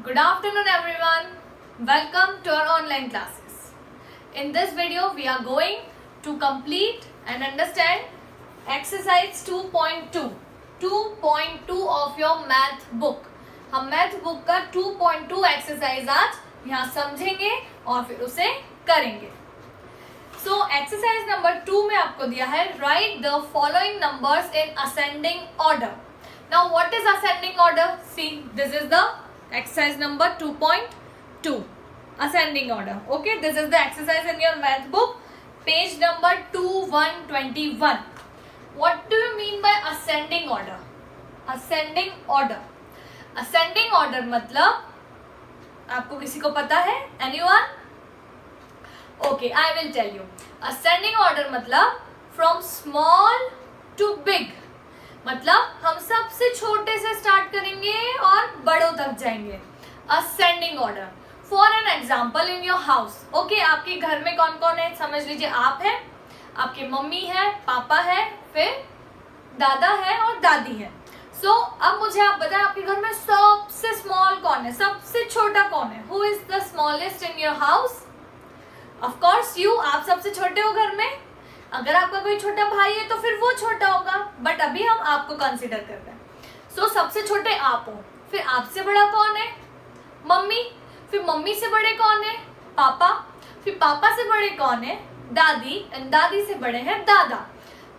Good afternoon everyone. Welcome to our online classes. In this video we are going to complete and understand exercise 2.2 of your math book. हम math book का 2.2 exercise आज यहाँ समझेंगे और फिर उसे करेंगे. So exercise number 2 में आपको दिया है write the following numbers in ascending order. Now what is ascending order? See, this is the exercise number 2.2 ascending order. Okay, this is the exercise in your math book, page number 2121. What do you mean by ascending order? Ascending order मतलब आपको किसी को पता है? Anyone? Okay, I will tell you. Ascending order मतलब from small to big. मतलब हम सबसे छोटे से स्टार्ट करेंगे और बड़ों तक जाएंगे. Ascending order. For an example in your house. Okay, आपके घर में कौन कौन है? समझ लीजिए आप हैं, आपके मम्मी है, पापा है, फिर दादा है और दादी है. So अब मुझे आप बताएं आपके घर में सबसे स्मॉल कौन है, सबसे छोटा कौन है? Who is the smallest in your house? Of course you. आप सबसे छोटे हो घर में. अगर आपका कोई छोटा भाई है तो फिर वो छोटा होगा, बट अभी हम आपको कंसीडर करते हैं. सो सबसे छोटे आप हो. फिर आपसे बड़ा कौन है? मम्मी. फिर मम्मी से बड़े कौन है? पापा. फिर पापा से बड़े कौन है? दादी. एंड दादी से बड़े हैं दादा.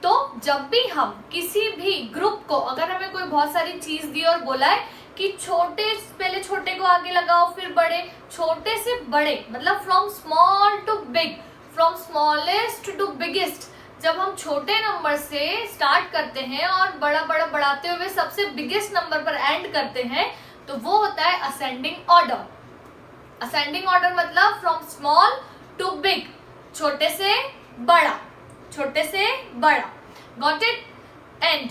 तो जब भी हम किसी भी ग्रुप को, अगर हमें कोई बहुत सारी चीज दी और बोला है कि छोटे पहले छोटे को आगे लगाओ फिर बड़े, छोटे से बड़े मतलब from small to big, from smallest to biggest. जब हम छोटे नंबर से स्टार्ट करते हैं और बड़ा बड़ा बढ़ाते हुए सबसे बिगेस्ट नंबर पर एंड करते हैं तो वो होता है असेंडिंग ऑर्डर. असेंडिंग ऑर्डर मतलब फ्रॉम स्मॉल टू बिग, छोटे से बड़ा, छोटे से बड़ा. Got it? And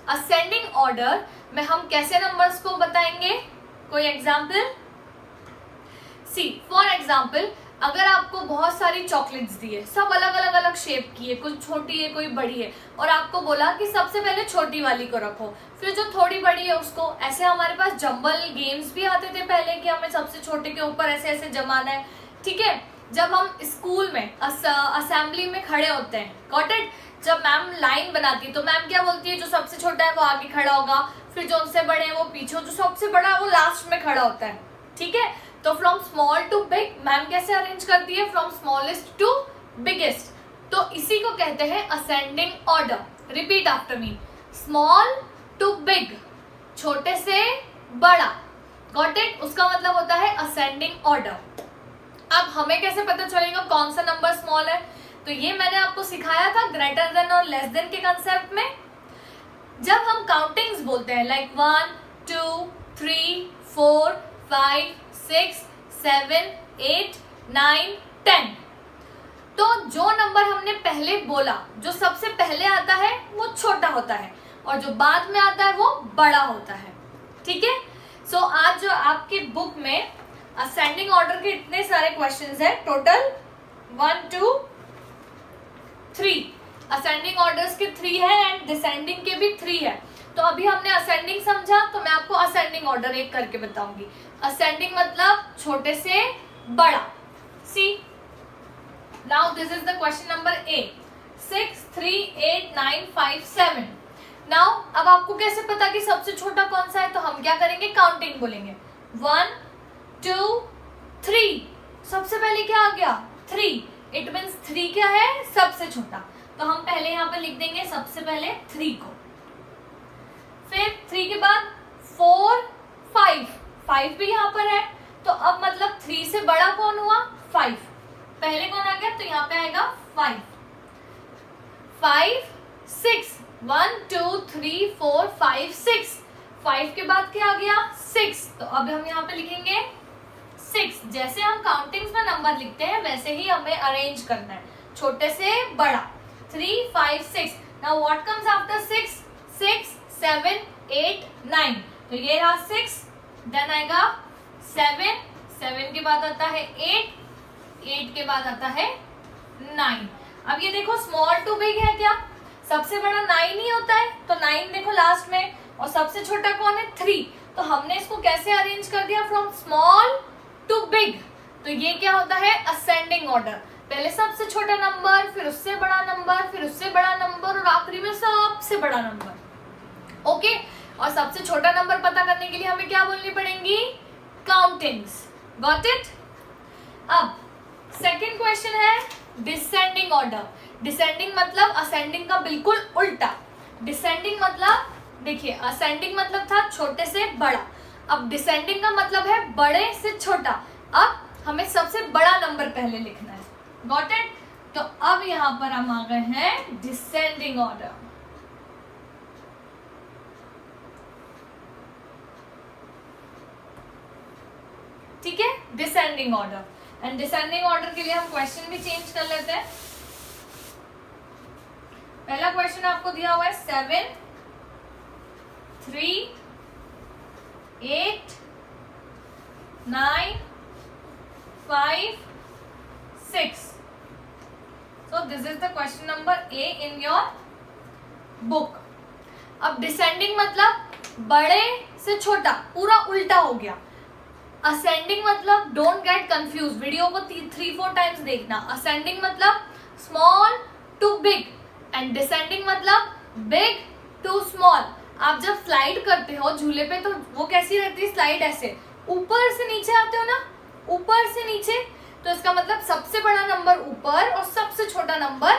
ascending order में हम कैसे नंबर्स को बताएंगे? कोई एग्जाम्पल? सी फॉर एग्जाम्पल, अगर आपको बहुत सारी चॉकलेट्स दी है, सब अलग अलग अलग शेप की है, कुछ छोटी है कोई बड़ी है, और आपको बोला कि सबसे पहले छोटी वाली को रखो, फिर जो थोड़ी बड़ी है उसको. ऐसे हमारे पास जंबल गेम्स भी आते थे पहले कि हमें सबसे छोटे के ऊपर ऐसे ऐसे जमाना है. ठीक है, जब हम स्कूल में असेंबली में खड़े होते हैं, गॉट इट, जब मैम लाइन बनाती है तो मैम क्या बोलती है? जो सबसे छोटा है वो आगे खड़ा होगा, फिर जो उनसे बड़े हैं वो पीछे, जो सबसे बड़ा है वो लास्ट में खड़ा होता है. ठीक है, तो from small to big ma'am कैसे अरेंज करती है? From smallest to biggest. तो इसी को कहते हैं ascending order. Repeat after me. Small to big, छोटे से बड़ा. Got it? उसका मतलब होता है असेंडिंग ऑर्डर. अब हमें कैसे पता चलेगा कौन सा नंबर स्मॉल है? तो ये मैंने आपको सिखाया था ग्रेटर देन और लेस देन के कंसेप्ट में. जब हम काउंटिंग्स बोलते हैं लाइक 1 2 3 4 5 6 7 8 9 10, तो जो नंबर हमने पहले बोला, जो सबसे पहले आता है वो छोटा होता है और जो बाद में आता है वो बड़ा होता है. ठीक है. सो आज जो आपकी बुक में असेंडिंग ऑर्डर के इतने सारे क्वेश्चंस हैं, टोटल 1 2 3 असेंडिंग ऑर्डर्स के 3 है एंड डिसेंडिंग के भी 3 है. तो अभी हमने असेंडिंग समझा तो मैं आपको असेंडिंग ऑर्डर एक करके बताऊंगी. असेंडिंग मतलब छोटे से बड़ा. See now this is the question number A. 6 3 8 9 5 7. Now अब आपको कैसे पता कि सबसे छोटा कौन सा है? तो हम क्या करेंगे? काउंटिंग बोलेंगे. 1 2 3. सबसे पहले क्या आ गया? 3. इट मीन्स 3 क्या है? सबसे छोटा. तो हम पहले यहाँ पे लिख देंगे सबसे पहले 3 को. फिर 3 के बाद 4 5. 5 भी यहाँ पर है, तो अब मतलब 3 से बड़ा कौन हुआ? 5. पहले कौन आ गया? तो यहाँ पे आएगा 5. 5 6. 1 2 3 4 5 6. 5 के बाद क्या आ गया? 6. तो अब हम यहाँ पे लिखेंगे 6. जैसे हम काउंटिंग्स में नंबर लिखते हैं वैसे ही हमें अरेंज करना है, छोटे से बड़ा. 3 5 6. Now what comes after 6? 6 7 8 9. तो ये रहा 6. देन आएगा 7. 7 के बाद आता है 8. 8 के बाद आता है 9. अब ये देखो स्मॉल टू बिग है क्या? सबसे बड़ा 9 ही होता है, तो 9 देखो लास्ट में, और सबसे छोटा कौन है? 3. तो हमने इसको कैसे अरेंज कर दिया, फ्रॉम स्मॉल टू बिग। तो ये क्या होता है, असेंडिंग ऑर्डर। पहले सबसे छोटा नंबर, फिर उससे बड़ा नंबर, फिर उससे बड़ा नंबर और आखिरी में सबसे बड़ा नंबर। ओके, और सबसे छोटा नंबर पता करने के लिए हमें क्या बोलनी पड़ेंगी, काउंटिंग्स। Got it. अब सेकेंड क्वेश्चन है डिसेंडिंग ऑर्डर। डिसेंडिंग मतलब असेंडिंग का बिल्कुल उल्टा। डिसेंडिंग मतलब देखिए, असेंडिंग मतलब था छोटे से बड़ा, अब डिसेंडिंग का मतलब है बड़े से छोटा। अब हमें सबसे बड़ा नंबर पहले लिखना है। Got it. तो अब यहां पर हम आ गए हैं डिसेंडिंग ऑर्डर। ठीक है, descending order. And descending order के लिए हम क्वेश्चन भी चेंज कर लेते हैं। पहला क्वेश्चन आपको दिया हुआ है 7, 3, 8, 9, 5, 6. So this is the question number A in your book. अब डिसेंडिंग मतलब बड़े से छोटा, पूरा उल्टा हो गया। असेंडिंग मतलब डोंट गेट कंफ्यूज, वीडियो को 3-4 टाइम्स देखना। असेंडिंग मतलब small to big and descending मतलब बिग टू स्मॉल। आप जब स्लाइड करते हो झूले पे तो वो कैसी रहती है स्लाइड, ऐसे ऊपर से नीचे आते हो ना, ऊपर से नीचे। तो इसका मतलब सबसे बड़ा नंबर ऊपर और सबसे छोटा नंबर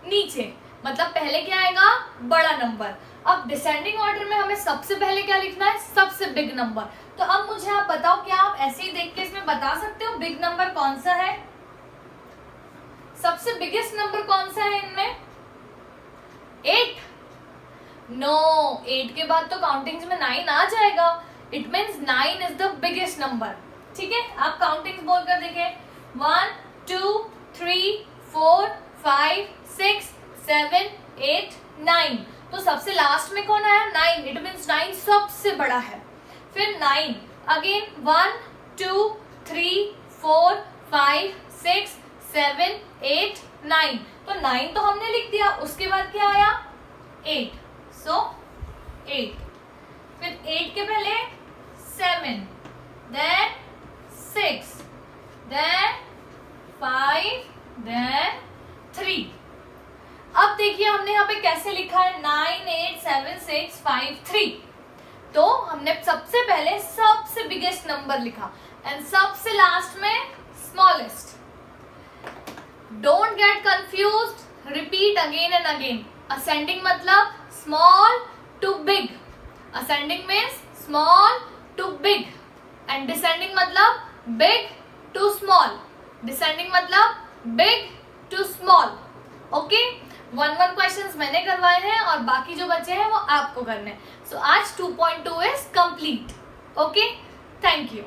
नीचे, मतलब पहले क्या आएगा, बड़ा नंबर। अब डिसेंडिंग ऑर्डर में हमें सबसे पहले क्या लिखना है, सबसे बिग नंबर। तो अब मुझे आप बताओ, क्या आप ऐसे ही देख के इसमें बता सकते हो बिग नंबर कौन सा है, सबसे बिगेस्ट नंबर कौन सा है इनमें, 8? नो, 8 के बाद तो काउंटिंग्स में 9 आ जाएगा। It means 9 is the biggest number. ठीक है, आप काउंटिंग्स बोलकर देखें, 1, 2, 3, 4, 5, 6, 7, 8, 9। तो सबसे लास्ट में कौन आया, 9। इट मीन्स 9 सबसे बड़ा है। फिर 9 अगेन, 1, 2, 3, 4, 5, 6, 7, 8, 9। तो 9 तो हमने लिख दिया। उसके बाद क्या आया, 8। सो 8। फिर 8 के पहले 7, देन 6, देन 5, देन 3। अब देखिए हमने यहाँ पे कैसे लिखा है, 9, 8, 7, 6, 5, 3। तो हमने सबसे पहले सबसे बिगेस्ट नंबर लिखा एंड सबसे लास्ट में smallest. Don't get confused, repeat again and again. Ascending मतलब small to big, ascending means small to big and descending मतलब बिग टू स्मॉल, डिसेंडिंग मतलब big to small. Okay, 1 questions मैंने करवाए हैं और बाकी जो बचे हैं वो आपको करने हैं। सो आज 2.2 is complete. Okay, thank you.